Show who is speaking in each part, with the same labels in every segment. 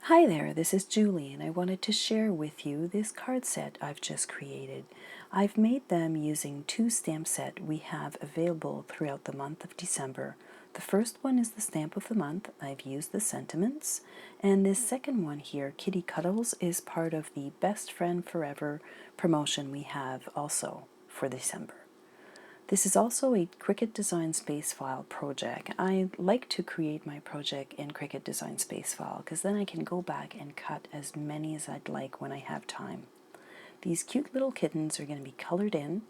Speaker 1: Hi there, this is Julie, and I wanted to share with you this card set I've just created. I've made them using two stamp sets we have available throughout the month of December. The first one is the stamp of the month. I've used the sentiments, and this second one here, Kitty Cuddles, is part of the Best Friend Forever promotion we have also for December. This is also a Cricut Design Spacefile project. I like to create my project in Cricut Design Spacefile because then I can go back and cut as many as I'd like when I have time. These cute little kittens are going to be colored in,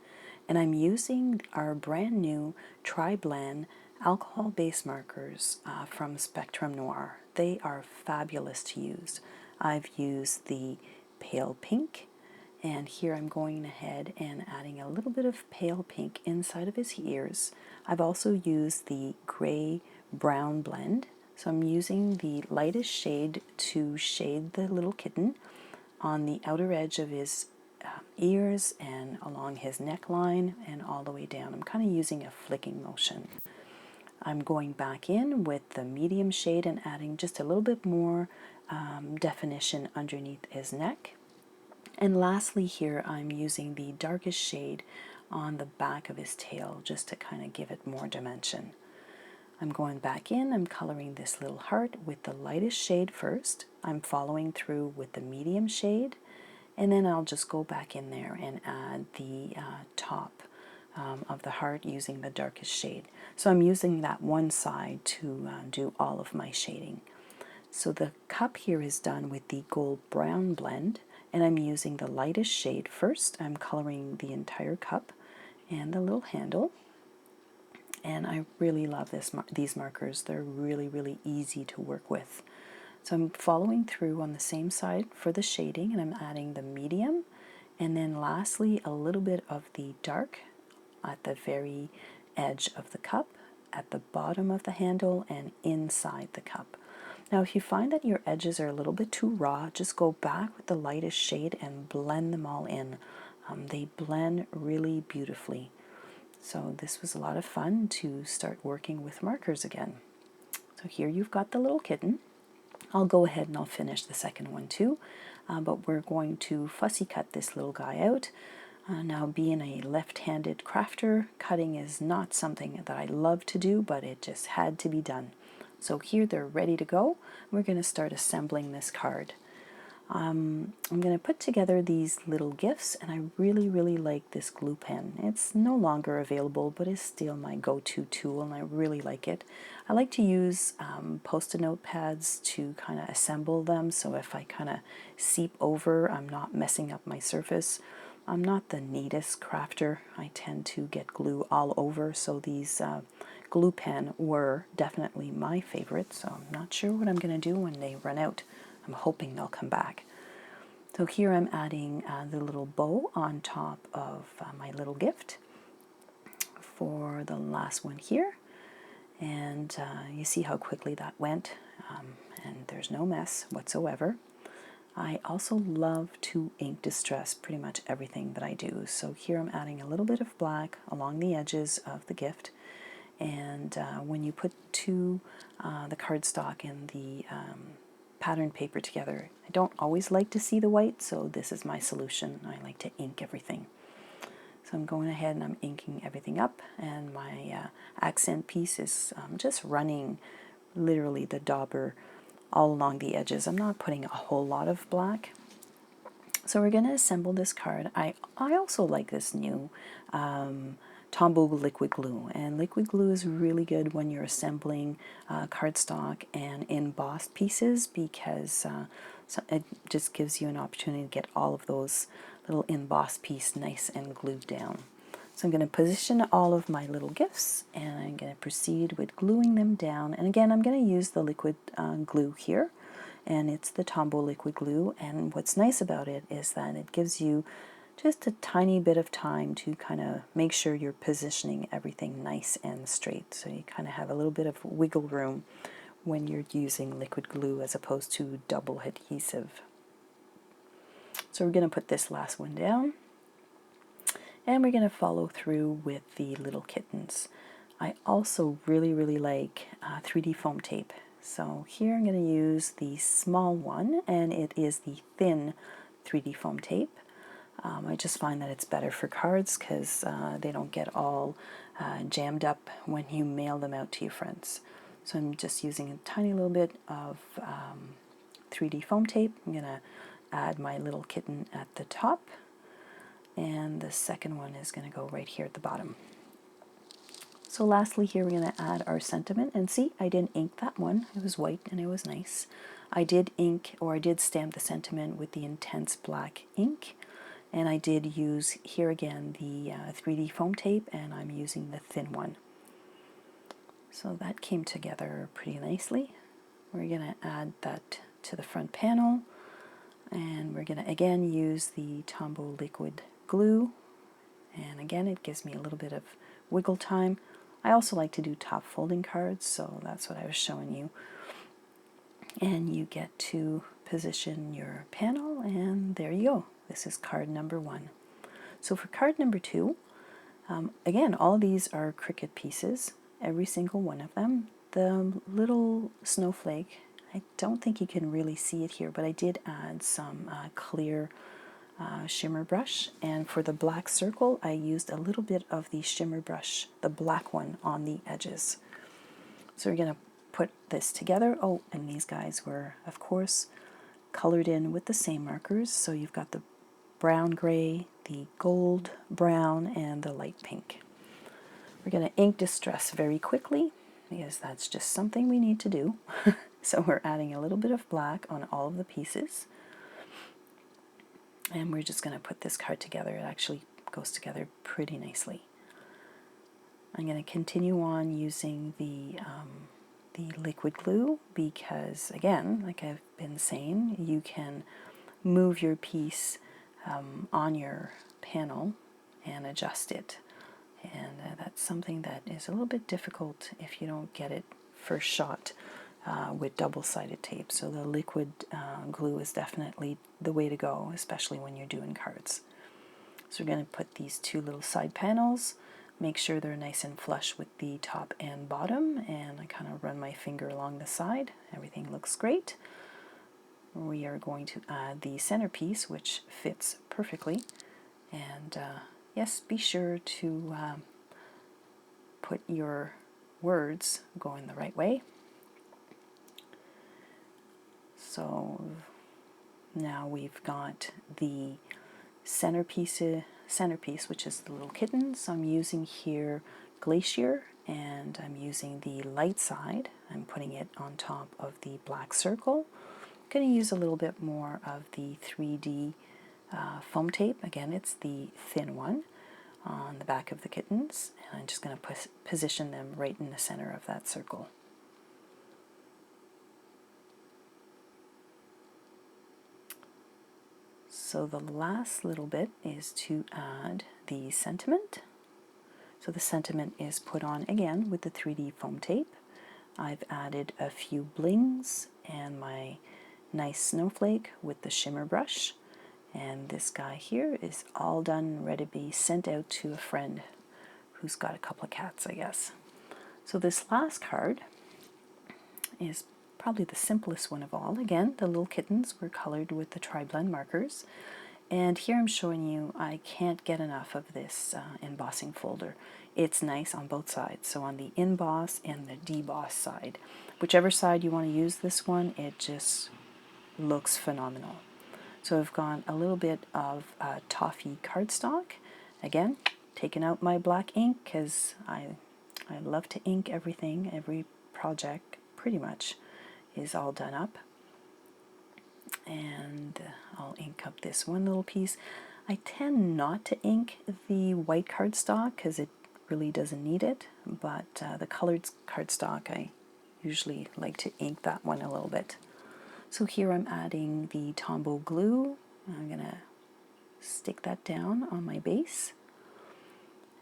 Speaker 1: and I'm using our brand new Tri-Blend alcohol base markers from Spectrum Noir. They are fabulous to use. I've used the pale pink, and here I'm going ahead and adding a little bit of pale pink inside of his ears. I've also used the gray-brown blend. So I'm using the lightest shade to shade the little kitten on the outer edge of his ears and along his neckline and all the way down. I'm kind of using a flicking motion. I'm going back in with the medium shade and adding just a little bit more definition underneath his neck. And lastly here, I'm using the darkest shade on the back of his tail just to kind of give it more dimension. I'm going back in, I'm coloring this little heart with the lightest shade first. I'm following through with the medium shade, and then I'll just go back in there and add the top of the heart using the darkest shade. So I'm using that one side to do all of my shading. So the cup here is done with the gold brown blend, and I'm using the lightest shade first. I'm coloring the entire cup and the little handle, and I really love these markers. They're really easy to work with. So I'm following through on the same side for the shading, and I'm adding the medium, and then lastly a little bit of the dark at the very edge of the cup, at the bottom of the handle, and inside the cup. Now if you find that your edges are a little bit too raw, just go back with the lightest shade and blend them all in. They blend really beautifully. So this was a lot of fun to start working with markers again. So here you've got the little kitten. I'll go ahead and I'll finish the second one too, but we're going to fussy cut this little guy out. Now, being a left-handed crafter, cutting is not something that I love to do, but it just had to be done. So here they're ready to go. We're going to start assembling this card. I'm going to put together these little gifts, and I really like this glue pen. It's no longer available, but it's still my go-to tool, and I really like it. I like to use Post-it note pads to kind of assemble them, so if I kind of seep over, I'm not messing up my surface. I'm not the neatest crafter. I tend to get glue all over, so these glue pen were definitely my favorite, so I'm not sure what I'm going to do when they run out. I'm hoping they'll come back. So here I'm adding the little bow on top of my little gift for the last one here, and you see how quickly that went, and there's no mess whatsoever. I also love to ink distress pretty much everything that I do. So here I'm adding a little bit of black along the edges of the gift, and when you put the cardstock and the pattern paper together, I don't always like to see the white, so this is my solution. I like to ink everything. So I'm going ahead and I'm inking everything up, and my accent piece is just running literally the dauber all along the edges. I'm not putting a whole lot of black. So we're going to assemble this card. I also like this new Tombow liquid glue, and liquid glue is really good when you're assembling cardstock and embossed pieces, because so it just gives you an opportunity to get all of those little embossed pieces nice and glued down. So I'm going to position all of my little gifts, and I'm going to proceed with gluing them down. And again, I'm going to use the liquid glue here, and it's the Tombow liquid glue. And what's nice about it is that it gives you just a tiny bit of time to kind of make sure you're positioning everything nice and straight. So you kind of have a little bit of wiggle room when you're using liquid glue as opposed to double adhesive. So we're going to put this last one down, and we're going to follow through with the little kittens. I also really like 3D foam tape. So here I'm going to use the small one, and it is the thin 3D foam tape. I just find that it's better for cards because they don't get all jammed up when you mail them out to your friends. So I'm just using a tiny little bit of 3D foam tape. I'm going to add my little kitten at the top, and the second one is going to go right here at the bottom. So lastly here we're going to add our sentiment, and see, I didn't ink that one. It was white and it was nice. I did ink, or I did stamp the sentiment with the intense black ink, and I did use here again the 3D foam tape, and I'm using the thin one. So that came together pretty nicely. We're going to add that to the front panel, and we're going to again use the Tombow liquid glue, and again it gives me a little bit of wiggle time. I also like to do top folding cards, so that's what I was showing you. And you get to position your panel, and there you go. This is card number 1. So for card number 2, again, all these are Cricut pieces, every single one of them. The little snowflake, I don't think you can really see it here, but I did add some clear shimmer brush, and for the black circle I used a little bit of the shimmer brush, the black one, on the edges. So we're going to put this together. Oh, and these guys were of course colored in with the same markers, so you've got the brown gray, the gold brown, and the light pink. We're going to ink distress very quickly because that's just something we need to do. So we're adding a little bit of black on all of the pieces. And we're just going to put this card together. It actually goes together pretty nicely. I'm going to continue on using the liquid glue because, again, like I've been saying, you can move your piece on your panel and adjust it. And that's something that is a little bit difficult if you don't get it first shot with double-sided tape. So the liquid glue is definitely the way to go, especially when you're doing cards. So we're going to put these two little side panels, make sure they're nice and flush with the top and bottom, and I kind of run my finger along the side. Everything looks great. We are going to add the centerpiece, which fits perfectly. And yes, be sure to put your words going the right way. So now we've got the centerpiece, which is the little kitten. So I'm using here Glacier, and I'm using the light side. I'm putting it on top of the black circle. I'm going to use a little bit more of the 3D foam tape. Again, it's the thin one on the back of the kittens, and I'm just going to position them right in the center of that circle. So the last little bit is to add the sentiment. So the sentiment is put on again with the 3D foam tape. I've added a few blings and my nice snowflake with the shimmer brush. And this guy here is all done, ready to be sent out to a friend who's got a couple of cats, I guess. So this last card is probably the simplest one of all. Again, the little kittens were colored with the tri-blend markers. And here I'm showing you, I can't get enough of this embossing folder. It's nice on both sides, so on the emboss and the deboss side. Whichever side you want to use this one, it just looks phenomenal. So I've got a little bit of Toffee cardstock. Again, taking out my black ink because I love to ink everything. Every project pretty much is all done up. And I'll ink up this one little piece. I tend not to ink the white cardstock because it really doesn't need it, but the colored cardstock, I usually like to ink that one a little bit. So here I'm adding the Tombow glue. I'm going to stick that down on my base.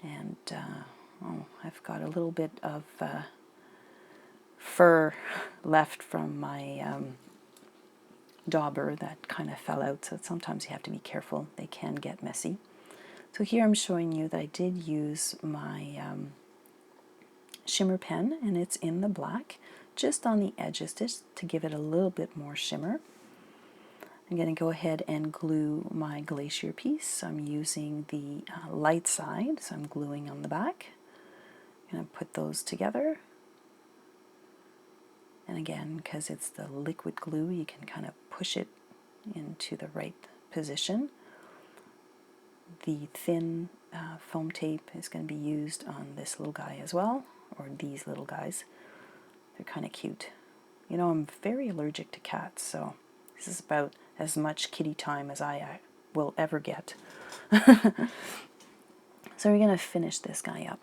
Speaker 1: And oh, I've got a little bit of fur left from my dauber that kind of fell out, so sometimes you have to be careful. They can get messy. So here I'm showing you that I did use my shimmer pen, and it's in the black. just on the edges, just to give it a little bit more shimmer. I'm going to go ahead and glue my Glacier piece. I'm using the light side, so I'm gluing on the back. I'm going to put those together. And again, because it's the liquid glue, you can kind of push it into the right position. The thin foam tape is going to be used on this little guy as well, or these little guys. They're kind of cute. You know, I'm very allergic to cats, so this is about as much kitty time as I will ever get. So we're going to finish this guy up.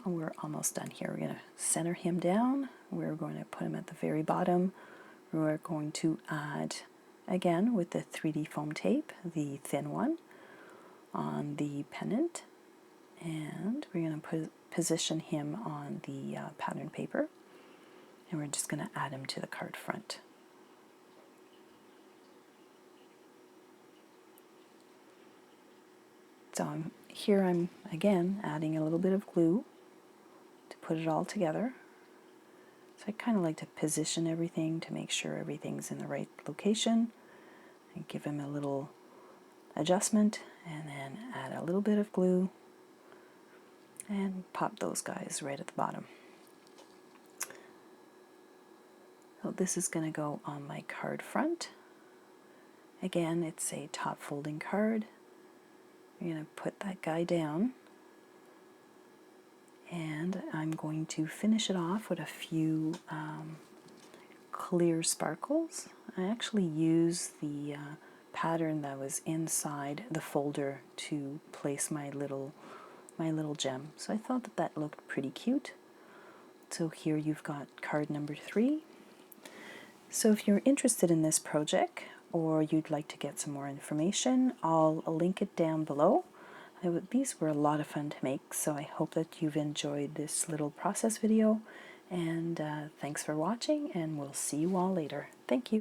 Speaker 1: We're almost done here. We're going to center him down. We're going to put him at the very bottom. We're going to add, again, with the 3D foam tape, the thin one, on the pendant. And we're going to position him on the pattern paper. And we're just going to add him to the card front. So I'm again adding a little bit of glue to put it all together. So I kind of like to position everything to make sure everything's in the right location, and give him a little adjustment, and then add a little bit of glue and pop those guys right at the bottom. So this is going to go on my card front. Again, it's a top folding card. I'm going to put that guy down, and I'm going to finish it off with a few clear sparkles. I actually use the pattern that was inside the folder to place my little gem. So I thought that that looked pretty cute. So here you've got card number 3. So if you're interested in this project, or you'd like to get some more information, I'll link it down below. These were a lot of fun to make, so I hope that you've enjoyed this little process video, and thanks for watching, and we'll see you all later. Thank you.